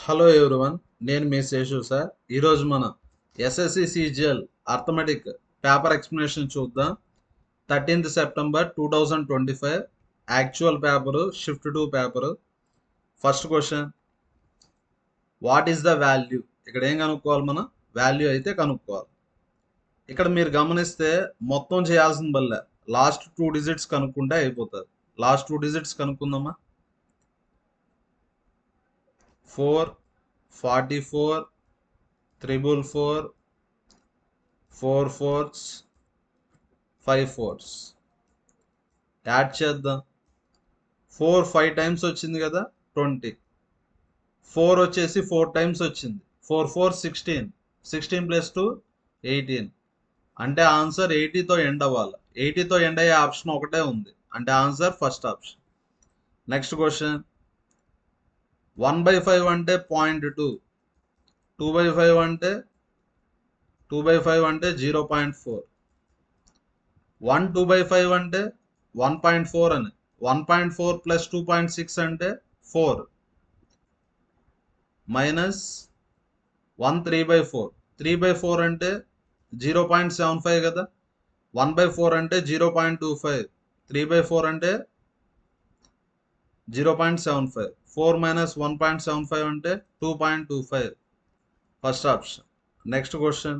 Hello everyone, నేను మీ Seshu sir. ఈరోజు మనం SSC CGL arithmetic paper explanation చూద్దాం. 13th September 2025 actual paper, shift to paper. First question, what is the value? ఇక్కడ ఏం కనుక్కోవాలి? మనం వాల్యూ అయితే కనుక్కోవాలి. ఇక్కడ మీరు గమనిస్తే మొత్తం చేయాల్సిన బల్లే లాస్ట్ 2 డిజిట్స్ కనుక్కుంటే అయిపోతుంది. లాస్ట్ 2 డిజిట్స్ కనుక్కుందామా? 4, 44, 444, 4 4s, 5 4s. యాడ్ చేద్దాం. 4 5 టైమ్స్ వచ్చింది కదా, 20. 4 వచ్చేసి 4 టైమ్స్ వచ్చింది, 4 4 16, 16 ప్లస్ 2 18. అంటే ఆన్సర్ 80తో ఎండ్ అవ్వాలి. 80తో ఎండ్ అయ్యే ఆప్షన్ ఒకటే ఉంది, అంటే answer first option. Next question, 1/5 అంటే 0.2, 2/5 అంటే 2/5 అంటే 0.4, 1 2/5 అంటే 1.4 అని. 1.4 ప్లస్ 2.6 అంటే 4 మైనస్ 1 3/4. 3/4 అంటే 0.75 కదా. 1/4 అంటే 0.25, 3/4 అంటే 0.75. 4 మైనస్ 1.75 అంటే 2.25. First option. Next question,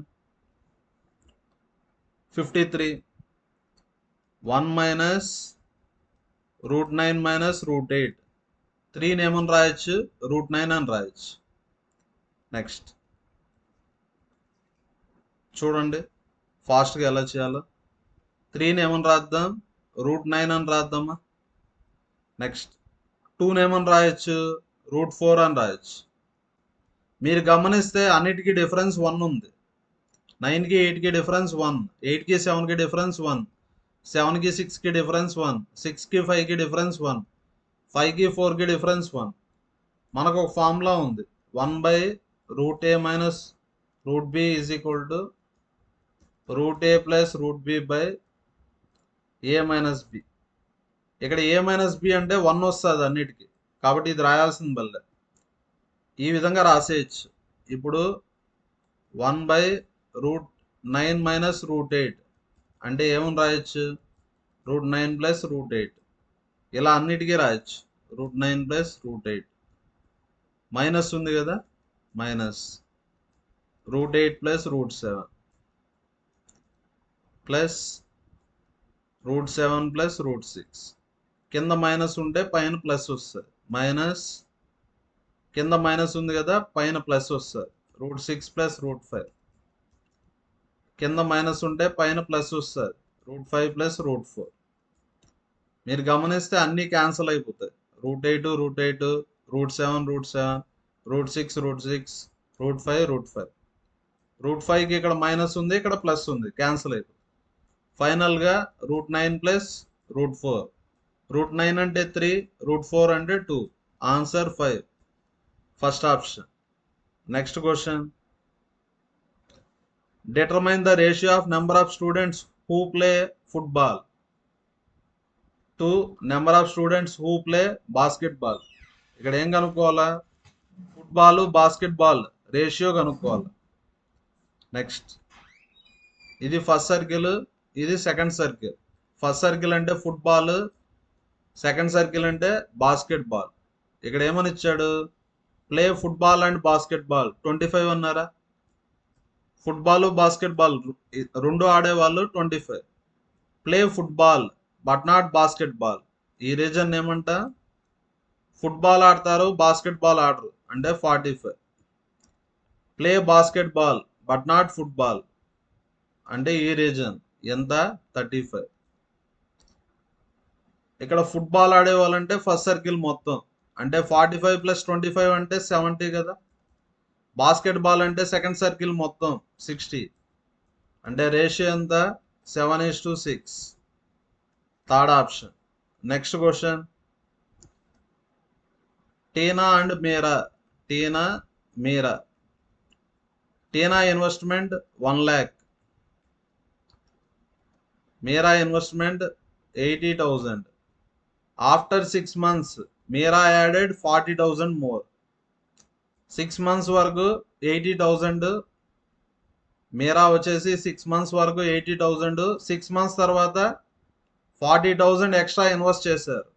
53. 1 minus √9 minus √8. 3 ఏమని రాయొచ్చు? √9 అని రాయొచ్చు. నెక్స్ట్ చూడండి ఫాస్ట్గా ఎలా చేయాలో. 3 ఏమని రాద్దాం? √9 అని రాద్దామా. నెక్స్ట్ 2 ఏమని రాయొచ్చు? √4 అని రాయొచ్చు. మీరు గమనిస్తే అన్నిటికీ డిఫరెన్స్ 1 ఉంది. 9కి 8కి డిఫరెన్స్ 1, 8కి 7కి డిఫరెన్స్ 1, 7కి 6కి డిఫరెన్స్ 1, 6కి 5కి డిఫరెన్స్ 1, 5కి 4కి డిఫరెన్స్ 1. మనకు ఒక ఫార్ములా ఉంది, 1/√a minus √b is equal to √a plus √b by a minus b. ఇక్కడ a మైనస్ b అంటే 1 వస్తుంది అన్నిటికీ, కాబట్టి ఇది రాయాల్సింది బల్లే. ఈ విధంగా రాసేయచ్చు. ఇప్పుడు 1/√9 మైనస్ √8 అంటే ఏమని రాయొచ్చు? √9 ప్లస్ √8. ఇలా అన్నిటికీ రాయొచ్చు. √9 ప్లస్ √8. మైనస్ ఉంది కదా, మైనస్ √8 ప్లస్ √7 ప్లస్ √7 ప్లస్ √6. కింద మైనస్ ఉంటే పైన ప్లస్ వస్తుంది. మైనస్ కింద మైనస్ ఉంది కదా, పైన ప్లస్ వస్తుంది. √6 ప్లస్ √5. కింద మైనస్ ఉంటే పైన ప్లస్ వస్తుంది. √5 ప్లస్ √4. మీరు గమనిస్తే అన్నీ క్యాన్సిల్ అయిపోతాయి. √8 √8, √7 √7, √6 √6, √5 √5. √5కి ఇక్కడ మైనస్ ఉంది, ఇక్కడ ప్లస్ ఉంది, క్యాన్సిల్ అయిపోతుంది. ఫైనల్గా √9 ప్లస్ √4. √9 అంటే 3, √4 అంటే 2. Answer 5. First option. Next question, determine the ratio of number of students who play football to number of students who play basketball. ఇక్కడ ఏం కనుక్కోవాలా? ఫుట్బాల్ బాస్కెట్బాల్ రేషియో కనుక్కోవాలి. నెక్స్ట్, ఇది ఫస్ట్ సర్కిల్, ఇది సెకండ్ సర్కిల్. ఫస్ట్ సర్కిల్ అంటే football, second circle అంటే basketball. ఇక్కడ ఏమని ఇచ్చాడు? ప్లే ఫుట్బాల్ అండ్ బాస్కెట్బాల్ 25 అన్నారా. ఫుట్బాల్ బాస్కెట్బాల్ రెండు ఆడేవాళ్ళు 25. Play football but not basketball. ఈ రీజన్ ఏమంట? ఫుట్బాల్ ఆడతారు, బాస్కెట్బాల్ ఆడరు, అంటే 45. Play basketball but not football అంటే ఈ రీజన్ ఎంత? 35. ఇక్కడ ఫుట్బాల్ ఆడేవాళ్ళంటే ఫస్ట్ సర్కిల్ మొత్తం, అంటే 45 ప్లస్ 25 అంటే 70 కదా. బాస్కెట్బాల్ అంటే సెకండ్ సర్కిల్ మొత్తం 60, అంటే రేషియో ఎంత? 7:6. Third option. Next question, Tina and Meera. Meera. Tina investment 1 lakh, Meera investment 80,000. After 6 months Meera added 40,000 more. 6 months వరకు 80,000, మీరా వచ్చేసి 6 months వరకు 80,000, 6 months తర్వాత 40,000 ఎక్స్ట్రా ఇన్వెస్ట్ చేశారు.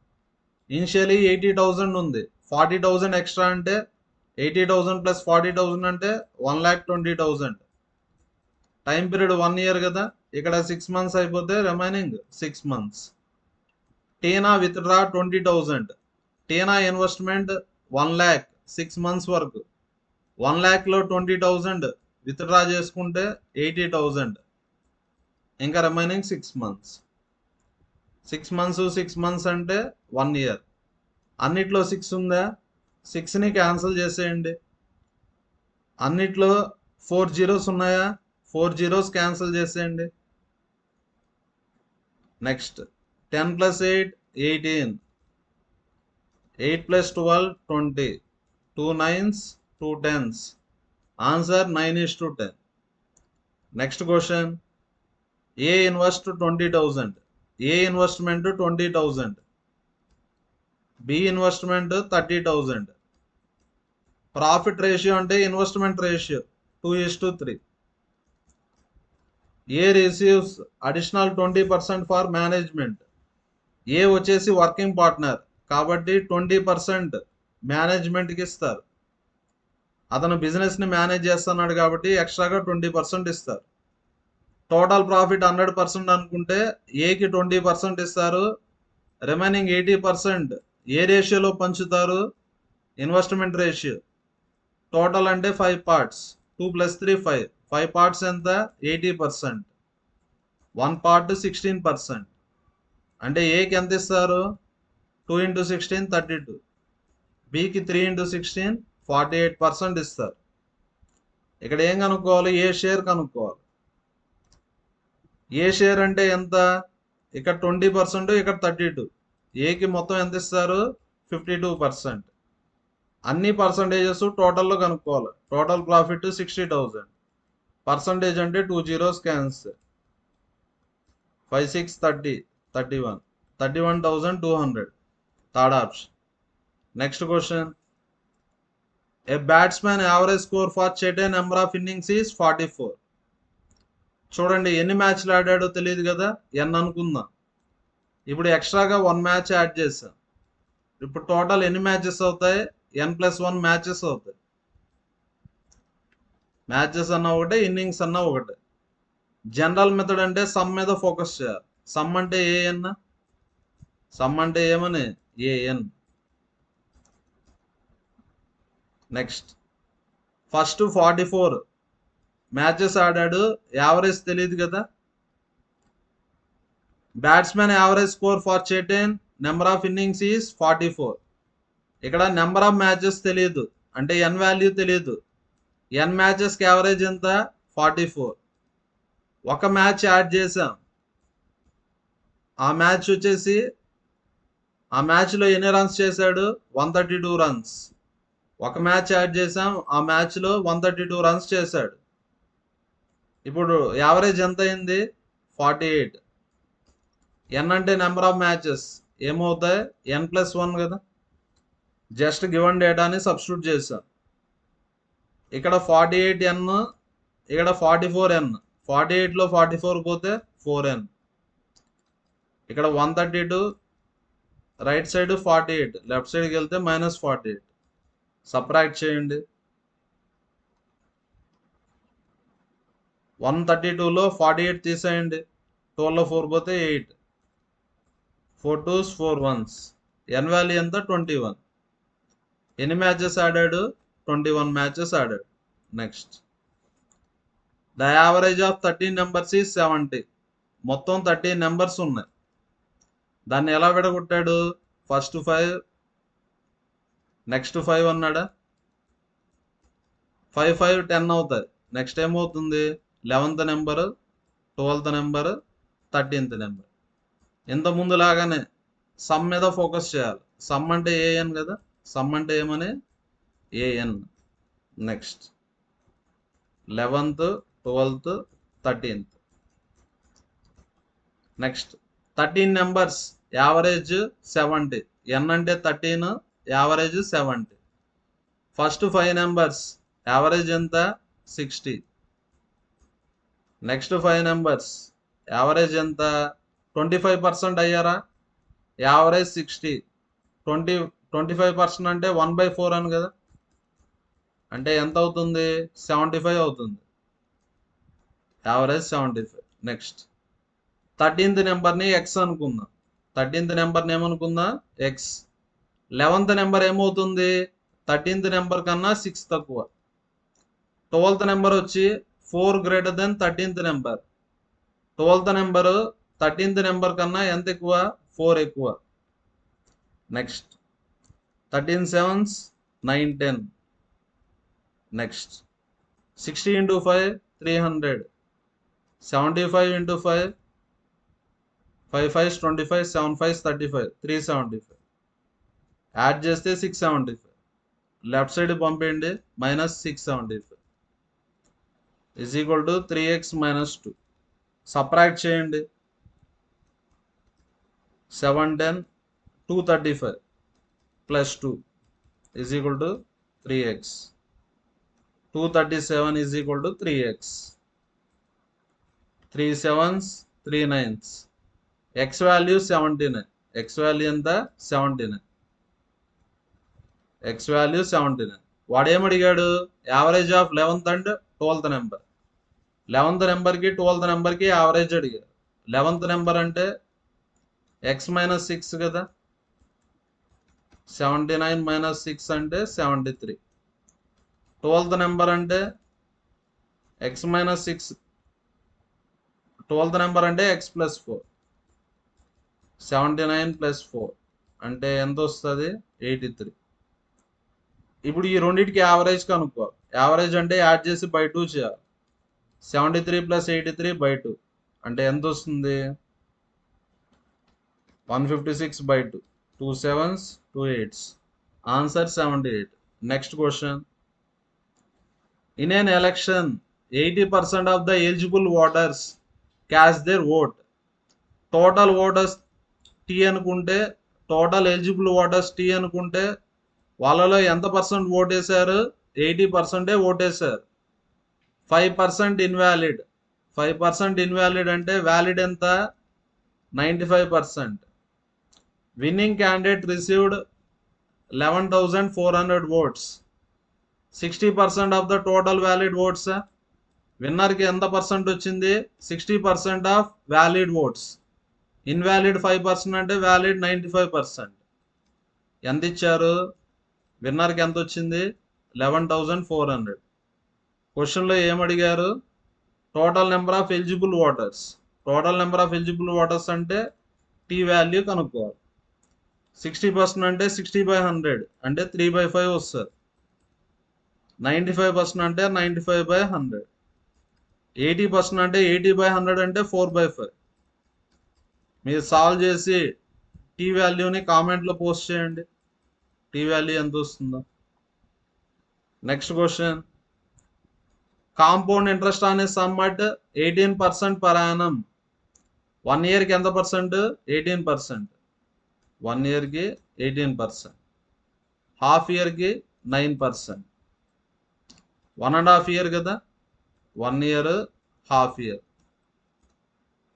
ఇనిషియలీ 80,000 ఉంది, 40,000 ఎక్స్ట్రా అంటే 80,000 ప్లస్ 40,000 అంటే 1,20,000. టైం పీరియడ్ 1 year కదా, ఇక్కడ 6 months అయిపోతే రిమైనింగ్ 6 months. టీనా విత్డ్రా 20,000, టీనా ఇన్వెస్ట్మెంట్ 1 lakh 6 months వరకు, 1 lakhలో 20,000 విత్డ్రా చేసుకుంటే 80,000, ఇంకా రిమైనింగ్ 6 months. 6 months 6 months అంటే 1 year. అన్నిట్లో 6 ఉందా, 6ని క్యాన్సిల్ చేసేయండి. అన్నిట్లో 4 zeros ఉన్నాయా, 4 zeros క్యాన్సిల్ చేసేయండి. Next 10 plus 8 18, 8 plus 12 20, 2 9s 2 10s, answer 9:10. Next question, A invest 20,000, A investment 20,000, B investment 30,000. Profit ratio అంటే investment ratio 2:3. A receives additional 20% for management, A వచ్చేసి working partner కాబట్టి 20% మేనేజ్మెంట్కి ఇస్తారు. అతను బిజినెస్ని మేనేజ్ చేస్తున్నాడు కాబట్టి ఎక్స్ట్రాగా 20% ఇస్తారు. టోటల్ ప్రాఫిట్ 100% అనుకుంటే ఏకి 20% ఇస్తారు, రిమైనింగ్ 80% ఏ రేషియోలో పంచుతారు, ఇన్వెస్ట్మెంట్ రేషియో. టోటల్ అంటే 5 parts, 2 + 3 5, 5 parts ఎంత 80%, 1 part 16%. అంటే ఏకి ఎంత ఇస్తారు, 2 × 16 32, బికి 3 × 16 48% ఇస్తారు. ఇక్కడ ఏం కనుక్కోవాలి, ఏ షేర్ కనుక్కోవాలి. ఏ షేర్ అంటే ఎంత, ఇక్కడ 20%, ఇక్కడ 32, ఏకి మొత్తం ఎంత ఇస్తారు 52%. అన్ని పర్సంటేజెస్ టోటల్లో కనుక్కోవాలి. టోటల్ ప్రాఫిట్ 60,000, పర్సంటేజ్ అంటే 2 zeros cancel, 5 6 30 31, 31,200, third option. Next question, a batsman average score for చెటే నెంబర్ ఆఫ్ ఇన్నింగ్స్ ఈస్ 44. చూడండి ఎన్ని మ్యాచ్లు ఆడాడో తెలియదు కదా, ఎన్ అనుకుందాం. ఇప్పుడు ఎక్స్ట్రాగా 1 match యాడ్ చేసాం. ఇప్పుడు టోటల్ ఎన్ని మ్యాచెస్ అవుతాయి, n+1 మ్యాచెస్ అవుతాయి. మ్యాచెస్ అన్న ఒకటే, ఇన్నింగ్స్ అన్న ఒకటే. జనరల్ మెథడ్ అంటే సమ్ మీద ఫోకస్ చేయాలి. సమ్ అంటే ఏఎన్, సమ్ అంటే ఏమని ఏఎన్. నెక్స్ట్, ఫస్ట్ 44 మ్యాచెస్ ఆడాడు, యావరేజ్ తెలియదు కదా. బ్యాట్స్మెన్ యావరేజ్ స్కోర్ ఫర్ చెటేన్ నెంబర్ ఆఫ్ ఇన్నింగ్స్ ఈస్ 44. ఇక్కడ నెంబర్ ఆఫ్ మ్యాచెస్ తెలియదు అంటే ఎన్ వాల్యూ తెలియదు. ఎన్ మ్యాచెస్కి యావరేజ్ ఎంత 44. ఒక మ్యాచ్ యాడ్ చేసాం, ఆ మ్యాచ్ వచ్చేసి ఆ మ్యాచ్లో ఎన్ని రన్స్ చేశాడు 132 runs. ఒక మ్యాచ్ యాడ్ చేసాం, ఆ మ్యాచ్లో 132 runs చేశాడు. ఇప్పుడు యావరేజ్ ఎంత అయింది 48. ఎన్ అంటే నెంబర్ ఆఫ్ మ్యాచెస్, ఏమవుతాయి n+1 కదా. జస్ట్ గివెన్ డేటాని సబ్స్టిట్యూట్ చేసాం. ఇక్కడ 48n, ఇక్కడ 44n, 48లో 44 పోతే 4n, ఇక్కడ 132 రైట్ సైడ్ 48, లెఫ్ట్ సైడ్కి వెళ్తే -48. సబ్ట్రాక్ట్ చేయండి. 132లో 48 తీసేయండి, 12లో 4 పోతే 8, 4 2s 4 1s, ఎన్ వాల్యూ ఎంత 21. ఎన్ని మ్యాచెస్ ఆడాడు 21 మ్యాచెస్ ఆడాడు. Next, the average of 13 numbers is 70. మొత్తం 13 నెంబర్స్ ఉన్నాయి. దాన్ని ఎలా విడగొట్టాడు, ఫస్ట్ 5, నెక్స్ట్ 5 అన్నాడా, 5 5 10 అవుతాయి. నెక్స్ట్ ఏమవుతుంది 11th number, 12th number, 13th number. ఇంత ముందు లాగానే సమ్ మీద ఫోకస్ చేయాలి. సమ్ అంటే ఏఎన్ కదా, సమ్ అంటే ఏమని A N. Next 11th 12th 13th. Next 13 numbers average 70, N అంటే 13, యావరేజ్ 70. ఫస్ట్ 5 నెంబర్స్ యావరేజ్ ఎంత 60. నెక్స్ట్ 5 నెంబర్స్ యావరేజ్ ఎంత 25% అయ్యారా, యావరేజ్ 60. 25% అంటే 1/4 అని కదా, అంటే ఎంత అవుతుంది 75 అవుతుంది, యావరేజ్ 75. నెక్స్ట్ 13th నెంబర్ని ఎక్స్ అనుకుందాం. 13th నెంబర్ని ఏమనుకుందాం ఎక్స్. 11th నెంబర్ ఏమవుతుంది 13th నెంబర్ కన్నా 6 తక్కువ. 12th నెంబర్ వచ్చి 4 greater than 13th number. 12th number 13th number కన్నా ఎంత ఎక్కువ 4 ఎక్కువ. Next 13 7s 9 10. Next 60 into 5 300. 75 into 5 5 5s 25, 7 5s 35, 375. Add చేస్తే 675. లెఫ్ట్ సైడ్ పంపేయండి, -675 is equal to 3x - 2. Subtract చేయండి. 7 10 235 plus 2 is equal to 3x. 237 is equal to 3x. 3 7s 3 9s. X value 79. X value ఎంత 79. X value 79. వాడు ఏమడిగాడు average of 11th and 12th number. 11th నెంబర్కి 12th నెంబర్కి average అడిగారు. 11th number అంటే X - 6 కదా, 79 - 6 అంటే 73. 12th నెంబర్ అంటే ఎక్స్ - 6, 12th నెంబర్ అంటే x + 4. 79 + 4 అంటే ఎంత వస్తుంది 83. ఇప్పుడు ఈ రెండింటికి యావరేజ్ కనుక్కోవాలి. యావరేజ్ అంటే యాడ్ చేసి బై 2 చేయాలి. 73 + 83/2 అంటే ఎంత వస్తుంది 156/2. 2 7s 2 8s. Answer 78. Next question. In an election 80% of the eligible voters cast their vote. Total voters T అనుకుంటే, టోటల్ ఎలిజిబుల్ ఓటర్స్ టీ అనుకుంటే వాళ్ళలో ఎంత పర్సెంట్ ఓటేశారు 80% ఓటేశారు. 5% ఇన్వాలిడ్. 5% ఇన్వాలిడ్ అంటే వ్యాలిడ్ ఎంత 95%. Winning candidate received 11,400 votes. 60% of the total valid votes. విన్నర్కి ఎంత పర్సెంట్ వచ్చింది 60% ఆఫ్ వ్యాలిడ్ ఓట్స్. ఇన్వాలిడ్ 5% అంటే వ్యాలిడ్ 95%. ఎంత ఇచ్చారు విన్నర్కి ఎంత వచ్చింది 11,400. క్వశ్చన్లో ఏమడిగారు total number of eligible voters. Total number of eligible voters అంటే టీ వాల్యూ కనుక్కోవాలి. 60% అంటే 60/100 అంటే 3/5 వస్తుంది. 95% అంటే 95/100. 80% అంటే 80/100 అంటే 4/5. మీరు సాల్వ్ చేసి టీ వాల్యూని కామెంట్లో పోస్ట్ చేయండి, టీ వాల్యూ ఎంత వస్తుందో. Next question. కాంపౌండ్ ఇంట్రెస్ట్ అనే సమ్ అట్ 18% పర్ యానం. 1 ఇయర్కి ఎంత పర్సెంట్ 18%. 1 ఇయర్కి 18%. హాఫ్ ఇయర్కి 9%. 1.5 ఇయర్ కదా, 1 year half year.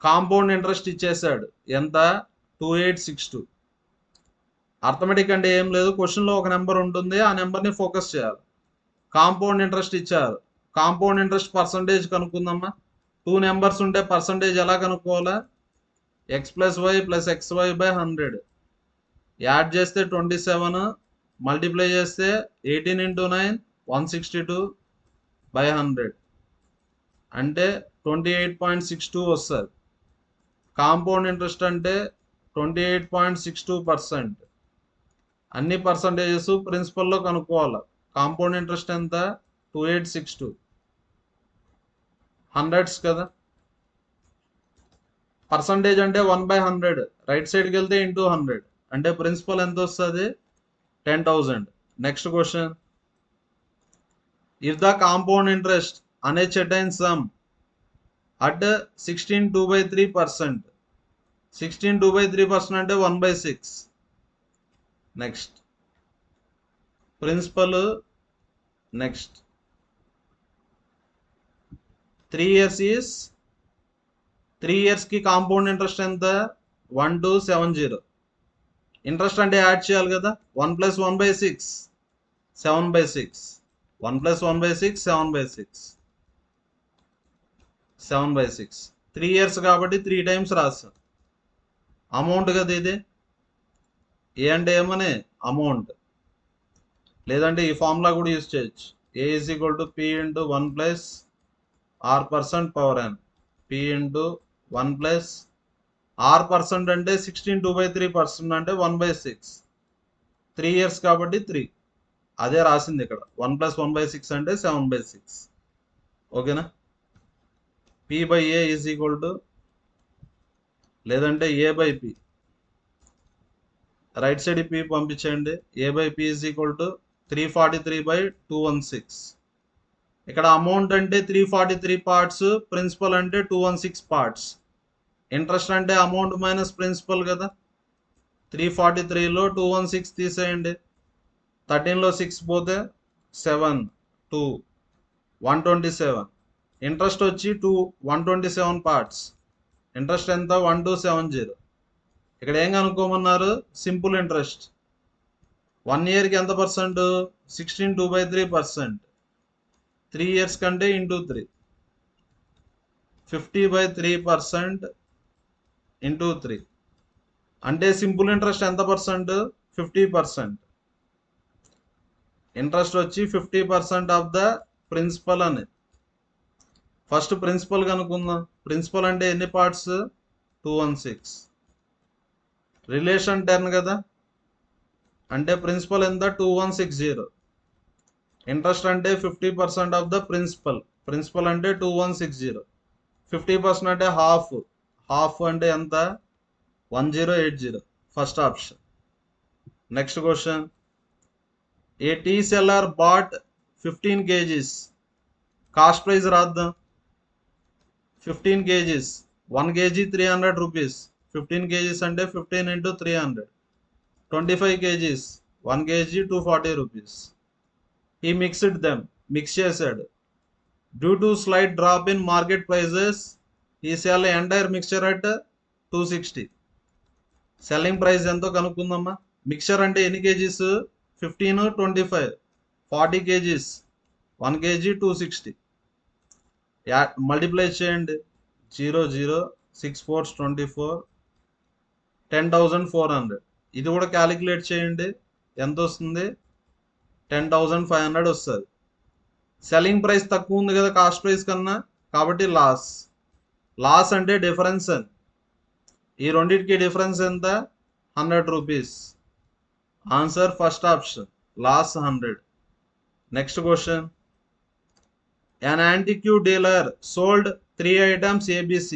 Compound interest ఇచ్చేసాడు ఎంత 2862. అర్థమెటిక్ అంటే ఏం లేదు, క్వశ్చన్లో ఒక నెంబర్ ఉంటుంది, ఆ నెంబర్ని ఫోకస్ చేయాలి. కాంపౌండ్ ఇంట్రెస్ట్ ఇచ్చారు, కాంపౌండ్ ఇంట్రెస్ట్ పర్సంటేజ్ కనుక్కుందామా. 2 నెంబర్స్ ఉంటే పర్సంటేజ్ ఎలా కనుక్కోవాలా x + y + xy/100. యాడ్ చేస్తే 27, మల్టిప్లై చేస్తే 18 × 9 162/100 అంటే 28.62 వస్తుంది. కాంపౌండ్ ఇంట్రెస్ట్ అంటే 28.62%. అన్ని పర్సంటేజెస్ ప్రిన్సిపల్లో కనుక్కోవాలి. కాంపౌండ్ ఇంట్రెస్ట్ ఎంత 2862 హండ్రెడ్స్ కదా. పర్సంటేజ్ అంటే 1/100, రైట్ సైడ్కి వెళ్తే ఇంటూ 100 అంటే ప్రిన్సిపల్ ఎంత వస్తుంది 10,000. Next question. If the compound interest అనే చెటైన్ సమ్ అట్ 16/2/3%. 16/2/3% అంటే 1/6. Next principal next 3 years is 3 years కి కాంపౌండ్ ఇంట్రెస్ట్ ఎంత 1270. ఇంట్రెస్ట్ అంటే యాడ్ చేయాలి కదా 1 + 1/6 7/6 1 + 1/6 7/6 3 years కాబట్టి 3 టైమ్స్ రాస్తాం. అమౌంట్ కదా ఇది. ఏ అంటే ఏమని అమౌంట్, లేదంటే ఈ ఫార్ములా కూడా యూజ్ చేయొచ్చు. A = P × 1 + R% power n. P × 1 + R% అంటే 16 2/3% అంటే 1/6. 3 years కాబట్టి 3. అదే రాసింది ఇక్కడ 1 + 1/6 అంటే 7/6. ఓకేనా. P/A = లేదంటే A/P. రైట్ సైడ్ P పంపించండి. A/P = 343/216. ఇక్కడ అమౌంట్ అంటే 343 పార్ట్స్, ప్రిన్సిపల్ అంటే 216 పార్ట్స్. ఇంట్రెస్ట్ అంటే అమౌంట్ మైనస్ ప్రిన్సిపల్ కదా. 343లో 216 తీసేయండి. 13లో 6 పోతే 7 2 127. ఇంట్రెస్ట్ వచ్చి 127 పార్ట్స్. ఇంట్రెస్ట్ ఎంత 1270. ఇక్కడ ఏం కనుక్కోమన్నారు, సింపుల్ ఇంట్రెస్ట్. 1 ఇయర్కి ఎంత పర్సెంట్ 16 2/3%. 3 years కంటే ఇంటూ 3 50/3% ఇంటూ 3 అంటే సింపుల్ ఇంట్రెస్ట్ ఎంత పర్సెంట్ 50%. ఇంట్రెస్ట్ వచ్చి 50% ఆఫ్ ద ప్రిన్సిపల్ అని. ఫస్ట్ ప్రిన్సిపల్ కనుక్కుందాం. ప్రిన్సిపల్ అంటే ఎన్ని పార్ట్స్ 216. రిలేషన్ 10 కదా, అంటే ప్రిన్సిపల్ ఎంత 2160. ఇంట్రెస్ట్ అంటే 50% ఆఫ్ ద ప్రిన్సిపల్. ప్రిన్సిపల్ అంటే 2160. 50% అంటే హాఫ్. హాఫ్ అంటే ఎంత 1080. First option. Next question. A tea seller bought 15 kgs. Cost price రాద్దాం. 15 kgs 1 kg 300 రూపీస్. 15 kgs అంటే 15 × 300. 25 kgs 1 kg 240 rupees. He mixed them, mix చేశాడు. Due to slight drop in market prices he sell entire mixture at 260. Selling price ఎంతో కనుక్కుందమ్మా. Mixture అంటే ఎన్ని kgs 15 25 40 kgs 1 kg 260. Multiply చేయండి. 0 0 6 4 24 10,400. ఇది కూడా క్యాలిక్యులేట్ చేయండి. ఎంత వస్తుంది 10,500 వస్తుంది. సెల్లింగ్ ప్రైస్ తక్కువ ఉంది కదా కాస్ట్ ప్రైస్ కన్నా, కాబట్టి లాస్. లాస్ అంటే డిఫరెన్స్ అని. ఈ రెండింటికి డిఫరెన్స్ ఎంత 100 rupees. Answer first option loss 100. Next question. an antique dealer sold 3 items ABC.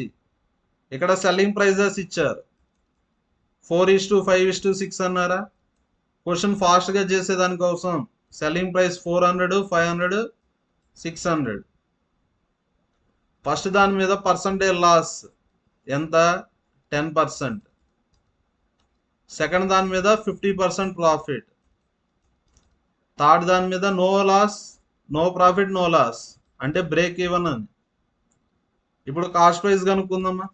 ఇక్కడ సెల్లింగ్ ప్రైజెస్ ఇచ్చారు. 4:5:6 అన్నారా. క్వశ్చన్ ఫాస్ట్గా చేసేదానికోసం సెల్లింగ్ ప్రైస్ 400 500 600. ఫస్ట్ దాని మీద పర్సంటేజ్ లాస్ ఎంత 10%. సెకండ్ దాని మీద 50% ప్రాఫిట్. థర్డ్ దాని మీద no loss no profit no loss అంటే బ్రేక్ ఈవెన్ అని. ఇప్పుడు కాస్ట్ ప్రైస్ కనుక్కుందామా.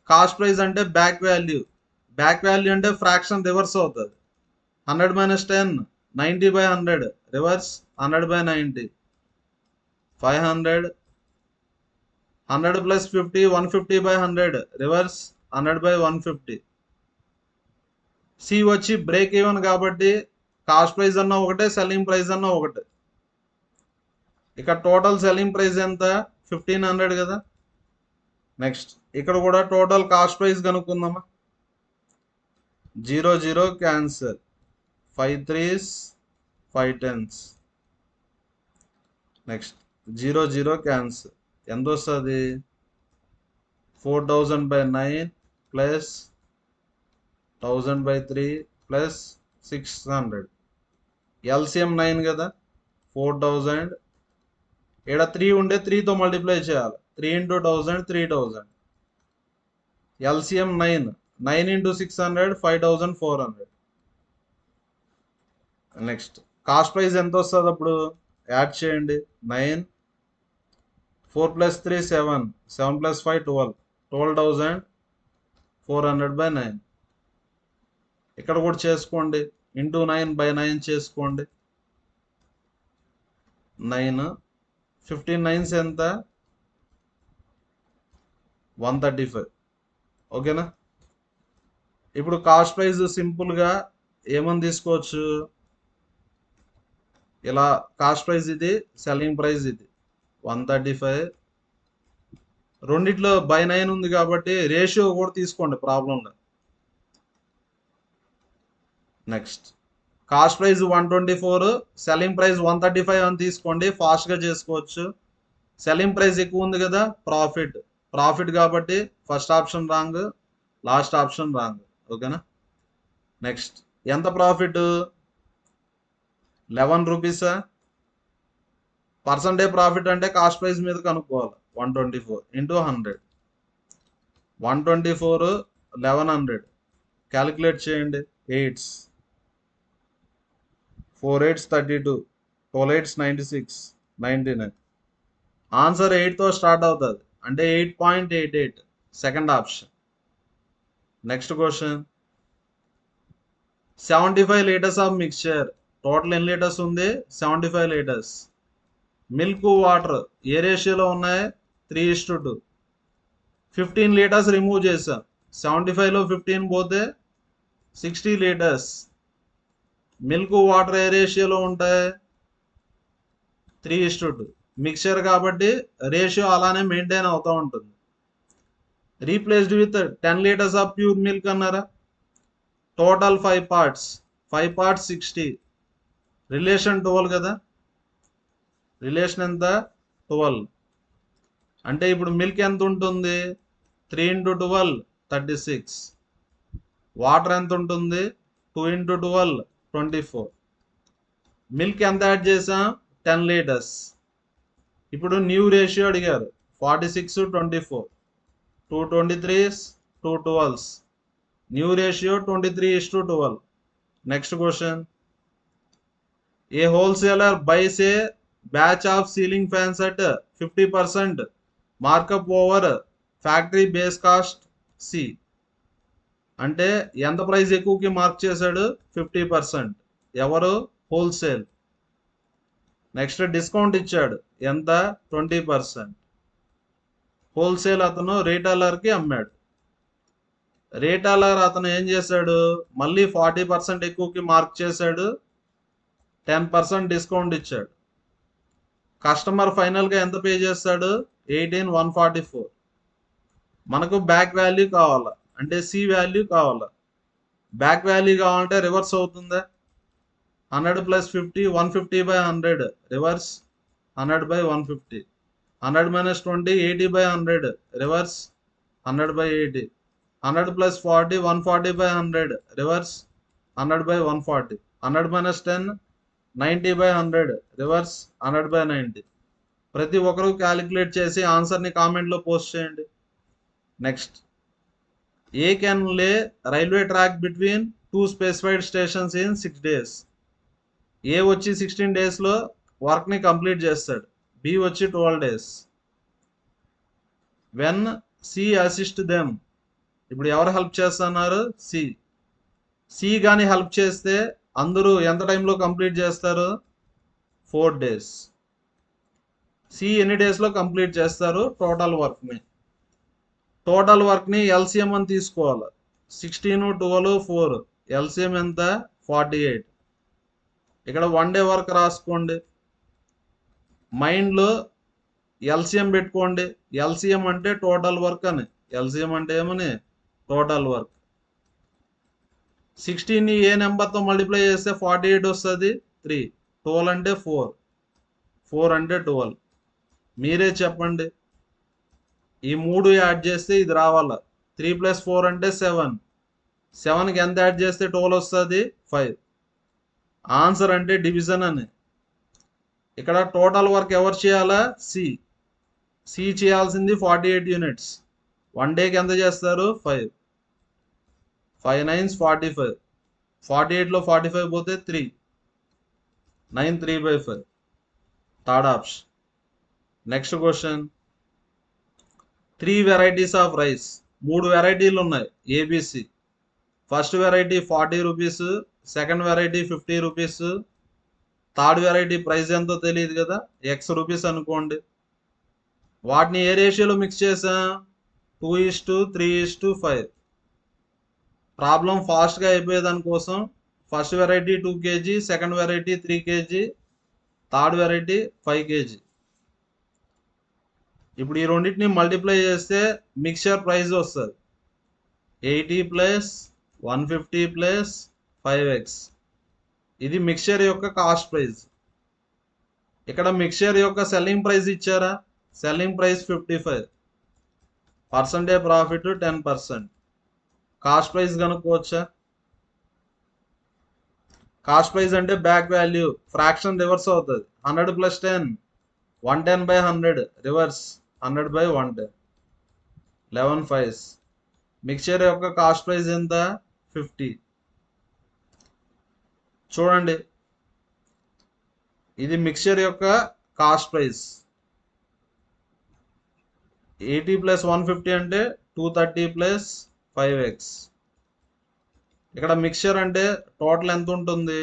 కాస్ట్ ప్రైస్ అంటే బ్యాక్ వాల్యూ. బ్యాక్ వాల్యూ అంటే ఫ్రాక్షన్ రివర్స్ అవుతుంది. 100 - 10 90/100 రివర్స్ 100/90 500. 100 + 50 150/100 రివర్స్ 100/150. సి వచ్చి బ్రేక్ ఈవెన్ కాబట్టి కాస్ట్ ప్రైస్ అన్న ఒకటే, సెల్లింగ్ ప్రైస్ అన్న ఒకటే. ఇక టోటల్ సెల్లింగ్ ప్రైస్ ఎంత 1500 కదా. నెక్స్ట్ ఇక్కడ కూడా టోటల్ కాస్ట్ ప్రైస్ కనుక్కుందామా. 0 0 cancel 5 3s 5 10s. Next 0 0 cancel ఎంత వస్తుంది 4000/9 ప్లస్ 1000/3 ప్లస్ 600. ఎల్సిఎం 9 కదా 4000. ఇక్కడ 3 ఉండే 3తో మల్టిప్లై చేయాలి. 3 × 1000 3000. ఎల్సిఎం 9 9 × 600 5400. నెక్స్ట్ కాస్ట్ ప్రైస్ ఎంత వస్తుంది అప్పుడు యాడ్ చేయండి. 9, 4 + 3 7, 7 + 5 12, 12,400/9. ఇక్కడ కూడా చేసుకోండి. ఇంటూ 9/9 చేసుకోండి. 9, 15 9s ఎంత? 135. ఓకేనా? ఇప్పుడు కాస్ట్ ప్రైస్ సింపుల్గా ఏమని తీసుకోవచ్చు, ఇలా కాస్ట్ ప్రైస్ ఇది, సెల్లింగ్ ప్రైస్ ఇది 135. రెండిట్లో బై 9 ఉంది కాబట్టి రేషియో కూడా తీసుకోండి, ప్రాబ్లం లేదు. Next cost price 124, selling price 135 అని తీసుకోండి, ఫాస్ట్గా చేసుకోవచ్చు. సెల్లింగ్ ప్రైస్ ఎక్కువ ఉంది కదా, ప్రాఫిట్ కాబట్టి first option wrong, last option wrong. ఓకేనా? నెక్స్ట్ ఎంత ప్రాఫిట్? 11 రూపీసా? పర్సంటేజ్ ప్రాఫిట్ అంటే కాస్ట్ ప్రైస్ మీద కనుక్కోవాలి. 124 ఇంటూ 100, 124 1100 క్యాలిక్యులేట్ చేయండి. 8s 4 8s 32, 12 8s 96, 99. Answer 8తో start అవుతుంది అంటే 8.88, second option. Next question, 75 litres of mixture. Total ఎన్ని లీటర్స్ ఉంది? 75 లీటర్స్. మిల్క్ వాటర్ ఏ రేషియోలో ఉన్నాయి? 3:2. 15 లీటర్స్ రిమూవ్ చేసాం. 75లో 15 పోతే 60 లీటర్స్. మిల్క్ వాటర్ ఏ రేషియోలో ఉంటాయి? 3:2. మిక్చర్ కాబట్టి రేషియో అలానే మెయింటైన్ అవుతూ ఉంటుంది. Replaced with 10 liters of pure milk అన్నారా? Total 5 parts, 5 parts 60. రిలేషన్ 12 కదా, రిలేషన్ ఎంత? 12. అంటే ఇప్పుడు మిల్క్ ఎంత ఉంటుంది? 3 × 12 36. వాటర్ ఎంత ఉంటుంది? 2 × 12 24. మిల్క్ ఎంత యాడ్ చేసాం? 10 లీటర్స్. ఇప్పుడు న్యూ రేషియో అడిగారు, 46 24, 2 23s 2 12s. New ratio 23:12. Next question, a wholesaler buys a batch of ceiling fans at 50% markup over factory base cost C. అంటే ఎంత ప్రైస్ ఎక్కువకి మార్క్ చేశాడు? 50%. ఎవరు? హోల్సేల్. నెక్స్ట్ డిస్కౌంట్ ఇచ్చాడు, ఎంత? 20%. హోల్సేల్ అతను రీటైలర్కి అమ్మాడు. రీటైలర్ అతను ఏం చేశాడు? మళ్ళీ 40% ఎక్కువకి మార్క్ చేశాడు, 10% డిస్కౌంట్ ఇచ్చాడు. కస్టమర్ ఫైనల్గా ఎంత పే చేస్తాడు? 18,144. మనకు బ్యాక్ వాల్యూ కావాలా అంటే సి వాల్యూ కావాలా. బ్యాక్ వాల్యూ కావాలంటే రివర్స్ అవుతుందా? 100 + 50, 150/100 రివర్స్, 100/150. 100 - 20 80/100 రివర్స్, 100/80. 100 + 40 140/100 రివర్స్, 100/140. 100 - 10 90/100 రివర్స్, 100/90. ప్రతి ఒక్కరు క్యాలిక్యులేట్ చేసి ఆన్సర్ని కామెంట్లో పోస్ట్ చేయండి. నెక్స్ట్, ఏ కెన్ లే railway track between 2 specified stations in 6 days. ఏ వచ్చి 16 daysలో వర్క్ని కంప్లీట్ చేస్తాడు. బి వచ్చి 12 days. When C assist them. ఇప్పుడు ఎవరు హెల్ప్ చేస్తున్నారు? సి కానీ హెల్ప్ చేస్తే అందరూ ఎంత టైంలో కంప్లీట్ చేస్తారు? 4 days. సి ఎన్ని డేస్లో కంప్లీట్ చేస్తారు? టోటల్ వర్క్ని ఎల్సిఎం అని తీసుకోవాలి. 16 12 4 ఎల్సిఎం ఎంత? 48. ఇక్కడ 1 day వర్క్ రాసుకోండి. మైండ్లో ఎల్సిఎం పెట్టుకోండి. ఎల్సిఎం అంటే టోటల్ వర్క్ అని. ఎల్సిఎం అంటే ఏమని? Total work. 16ని ఏ నెంబర్తో మల్టిప్లై చేస్తే 48 వస్తుంది? 3. 12 అంటే 4, 4 అంటే 12. మీరే చెప్పండి. ఈ 3 యాడ్ చేస్తే ఇది రావాలా. 3 + 4 అంటే 7. 7కి ఎంత యాడ్ చేస్తే 12 వస్తుంది? 5. ఆన్సర్ అంటే డివిజన్ అని. ఇక్కడ టోటల్ వర్క్ ఎవరు చేయాలా? సి చేయాల్సింది 48 యూనిట్స్. 1 డేకి ఎంత చేస్తారు? 5. 5 9s 45. 48లో 45 పోతే 3. 9 3/5. Third option. Next question. 3 varieties of rice. 3 వెరైటీలు ఉన్నాయి ABC. First variety 40 rupees, second variety 50 rupees, third variety price ఎంతో తెలియదు కదా, ఎక్స్ రూపీస్ అనుకోండి. వాటిని ఏ రేషియోలో మిక్స్ చేసాం? 2:3:5. ప్రాబ్లం ఫాస్ట్గా అయిపోయేదాని కోసం first variety 2 kg, second variety 3 kg, third variety 5 kg. ఇప్పుడు ఈ రెండింటిని మల్టిప్లై చేస్తే మిక్చర్ ప్రైస్ వస్తుంది 80 + 150 + 5x. ఇది మిక్చర్ యొక్క కాస్ట్ ప్రైస్. ఇక్కడ మిక్చర్ యొక్క సెల్లింగ్ ప్రైస్ ఇచ్చారా? Selling price 55, percentage profit 10%. Cost price కనుక్కోవచ్చా? కాస్ట్ ప్రైస్ అంటే బ్యాక్ వాల్యూ, ఫ్రాక్షన్ రివర్స్ అవుతుంది. 100 + 10, 110/100 రివర్స్ 100/110, 11 5s. మిక్చర్ యొక్క కాస్ట్ ప్రైస్ ఎంత? 50. చూడండి, ఇది మిక్చర్ యొక్క కాస్ట్ ప్రైస్. 80 + 150 అంటే 230 + 5x. ఇక్కడ మిక్చర్ అంటే టోటల్ ఎంత ఉంటుంది?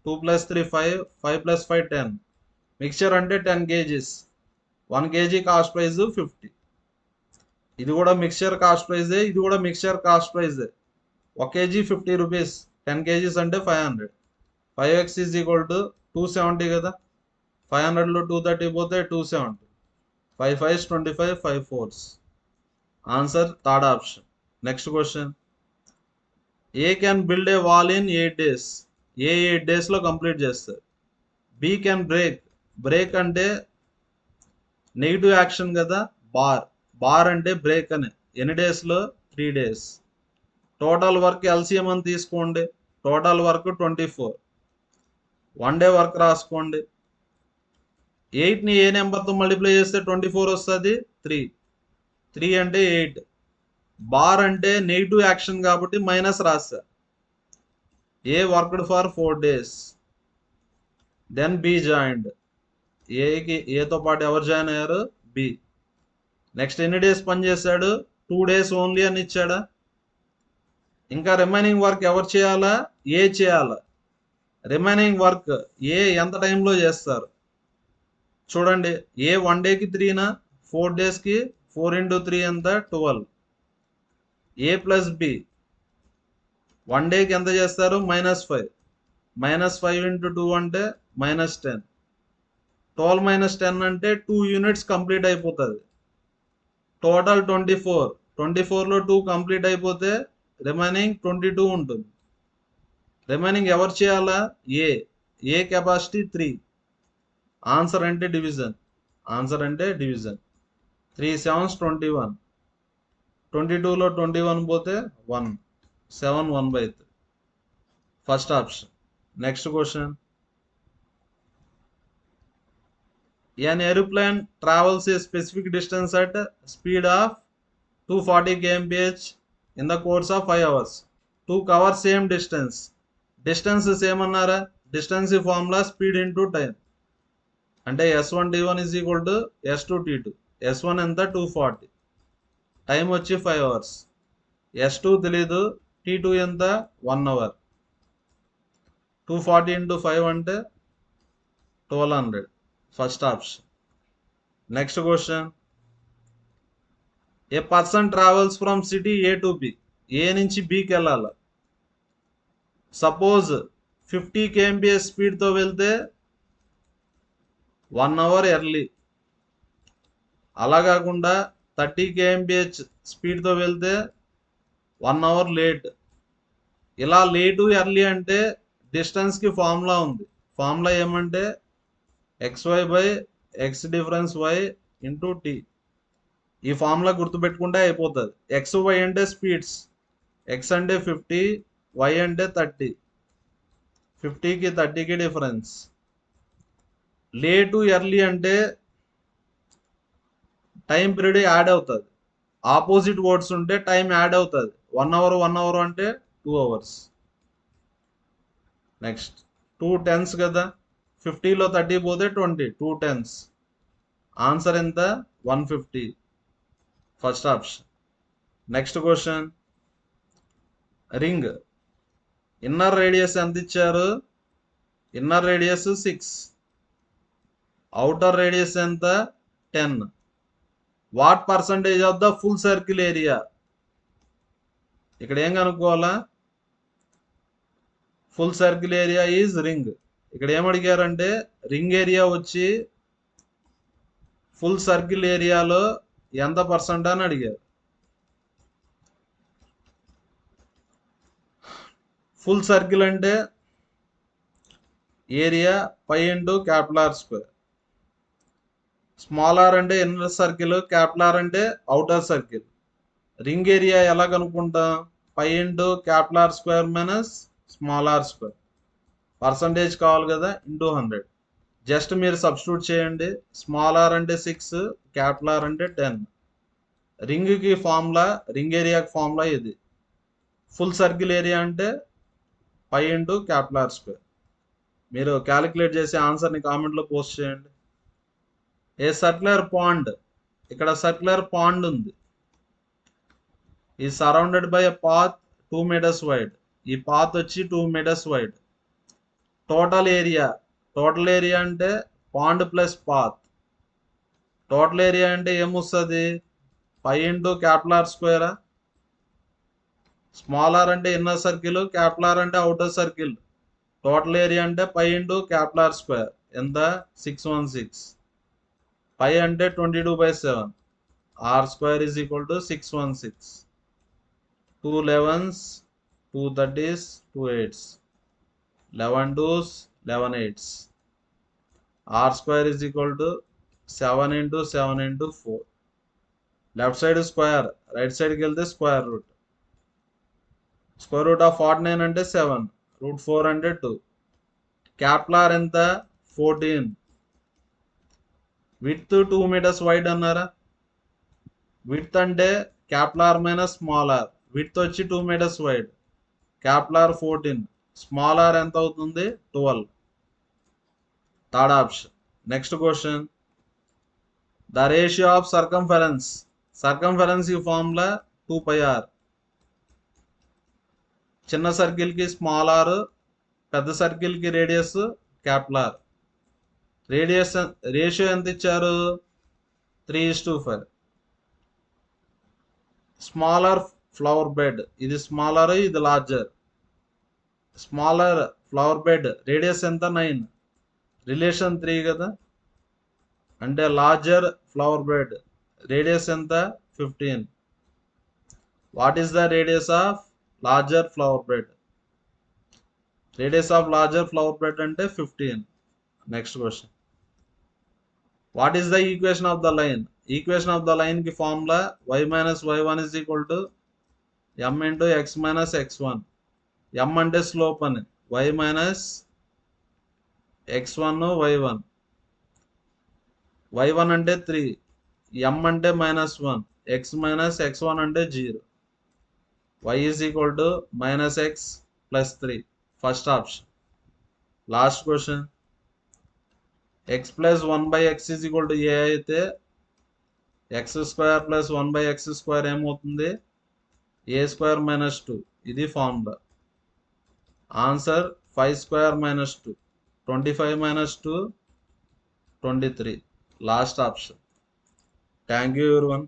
2 + 3 5, 5 + 5 10. మిక్చర్ అంటే 10 kgs. 1 kg cost price 50. ఇది కూడా మిక్చర్ కాస్ట్ ప్రైజే, ఇది కూడా మిక్చర్ కాస్ట్ ప్రైజే. 1 kg 50 రూపీస్, 10 kgs అంటే 500. 5x = 270 కదా. 500లో 230 పోతే 270. 5 5s 25, 5 4s. Answer third option. Next question. A can build a wall in 8 days. A 8 daysలో కంప్లీట్ చేస్తారు. B can break. బ్రేక్ అంటే నెగిటివ్ యాక్షన్ కదా. బార్ అంటే బ్రేక్ అని. ఎన్ని డేస్లో? 3 days. టోటల్ వర్క్ ఎల్సిఎం అని తీసుకోండి. Total work 24. 1 day వర్క్ రాసుకోండి. 8ని ఏ నెంబర్తో మల్టిప్లై చేస్తే 24 వస్తుంది? 3. 3 అంటే 8. బార్ అంటే నెగిటివ్ యాక్షన్ కాబట్టి మైనస్ రాస్తా. A worked for 4 days. Then B joined. ఏతో పాటు ఎవరు జాయిన్ అయ్యారు? బి. నెక్స్ట్ ఎన్ని డేస్ పని చేశాడు? 2 days ఓన్లీ అని ఇచ్చాడా? ఇంకా రిమైనింగ్ వర్క్ ఎవరు చేయాలా? ఏ చేయాలా. రిమైనింగ్ వర్క్ ఏ ఎంత టైంలో చేస్తారు? చూడండి, ఏ 1 dayకి 3నా, 4 daysకి 4 × 3 ఎంత? 12. ఏ ప్లస్ బి 1 dayకి ఎంత చేస్తారు? -5. -5 × 2 అంటే -10. 12 - 10 అంటే 2 units కంప్లీట్ అయిపోతుంది. టోటల్ 24. 24లో 2 కంప్లీట్ అయిపోతే రిమైనింగ్ 22 ఉంటుంది. రిమైనింగ్ ఎవరు చేయాలా? ఏ కెపాసిటీ 3. ఆన్సర్ అంటే డివిజన్. 3 7s 21. 22లో 21 పోతే 1. 7 1/3. First option. Next question. An aeroplane travels a specific distance at speed of 240 kmph in the course of 5 hours to cover same distance. Distance same అన్నారా? Distance formula speed into time. అంటే S1T1 = S2T2. S1 ఎంత? 240. Time వచ్చి 5 hours. S2 తెలీదు. T2 ఎంత? 1 hour. 240 × 5 అంటే 1200. First option. Next question. A person travels from city A to B. A నుంచి బికి వెళ్ళాలి. సపోజ్ 50 kmph స్పీడ్తో వెళ్తే 1 hour ఎర్లీ. అలా కాకుండా 30 kmph స్పీడ్తో వెళ్తే 1 hour లేట్. ఇలా లేటు ఎర్లీ అంటే డిస్టెన్స్కి ఫార్ములా ఉంది. ఫార్ములా ఏమంటే xy/x డిఫరెన్స్ y × t. ఈ ఫార్ములా గుర్తుపెట్టుకుంటే అయిపోతుంది. xy అంటే స్పీడ్స్. x అంటే 50, y అంటే 30. 50కి 30కి డిఫరెన్స్. లేటు ఎర్లీ అంటే టైం పీరియడ్ యాడ్ అవుతుంది. ఆపోజిట్ వర్డ్స్ ఉంటే టైం యాడ్ అవుతుంది. 1 hour 1 hour అంటే 2 hours. నెక్స్ట్ 2 10s కదా. 50లో 30 పోతే 20, 2 10s. ఆన్సర్ ఎంత? 150. First option. Next question, ring inner radius ఎంత ఇచ్చారు? ఇన్నర్ రేడియస్ 6, outer రేడియస్ ఎంత? 10. What percentage of the full circle area? ఇక్కడ ఏం కనుక్కోవాలా? Full circle area is ring. ఇక్కడ ఏమడిగారంటే రింగ్ ఏరియా వచ్చి ఫుల్ సర్కిల్ ఏరియాలో ఎంత పర్సెంట్ అని అడిగారు. ఫుల్ సర్కిల్ అంటే area pi into capital R square. Small R అంటే ఇన్నర్ సర్కిల్, క్యాపిటల్ ఆర్ అంటే అవుటర్ సర్కిల్. రింగ్ ఏరియా ఎలా కనుక్కుంటాం? పై into capital R square minus small R square. Percentage కావాలి కదా, ఇంటూ 100. జస్ట్ మీరు సబ్స్టిట్యూట్ చేయండి. స్మాల్ ఆర్ అంటే 6, capital R అంటే 10. రింగ్కి ఫార్ములా, రింగ్ ఏరియాకి ఫార్ములా ఇది. ఫుల్ సర్కిల్ ఏరియా అంటే pi into capital R square. మీరు క్యాలిక్యులేట్ చేసి ఆన్సర్ని కామెంట్లో పోస్ట్ చేయండి. ఏ సర్క్యులర్ పాండ్, ఇక్కడ సర్క్యులర్ పాండ్ ఉంది. ఈ surrounded by a path 2 meters wide. ఈ పాత్ వచ్చి 2 meters wide. Total area, total area అంటే pond plus path. Total area అంటే ఏమొస్తుంది? పై ఇంటూ క్యాపిటల్ ఆర్ స్క్వేరా? స్మాల్ ఆర్ అంటే ఇన్నర్ సర్కిల్, క్యాపిటల్ ఆర్ అంటే అవుటర్ సర్కిల్. టోటల్ ఏరియా అంటే pi into capital R square. ఎంత? 616. Pi అంటే 22/7. R square is equal to 616. 2 11s, 2 30s, 2 8s, 11 2s, 11 8s. R square is equal to 7 into 7 into 4. Left side square, right సైడ్కి వెళ్తే square root. Square root of 49 అంటే 7, √4 అంటే 2. Capital R ఎంత? 14. Width 2 meters wide అన్నారా? Width అంటే capital R minus small R. Width వచ్చి 2 meters wide, capital R 14, small R ఎంత అవుతుంది? 12. Third option. Next question, the ratio of circumference. Circumference ఈ formula 2πr. చిన్న సర్కిల్కి స్మాల్ ఆర్, పెద్ద సర్కిల్కి radius capital R. Radius ratio ఎంత ఇచ్చారు? 3:5. స్మాలర్ ఫ్లవర్ బెడ్, ఇది స్మాలర్, ఇది larger. Smaller flower bed radius ఎంత? 9. రిలేషన్ 3 కదా. అంటే లార్జర్ ఫ్లవర్ బెడ్ రేడియస్ ఎంత? 15. What is the radius of larger flower bed? Radius of larger flower bed అంటే 15. Next question, what is the equation of the line? Equation of the line కి formula y minus y1 is equal to m into x minus x1. m అంటే slope అని, y minus x1 y1. y1 అంటే 3, m అంటే -1, x minus x1 అంటే 0. y is equal to -x plus 3. First option. Last question, x plus 1/x is equal to a అయితే x² plus 1/x² ఏమవుతుంది? a² - 2. ఇది formula. Answer 5² - 2. 25 - 2, 23. Last option. Thank you everyone.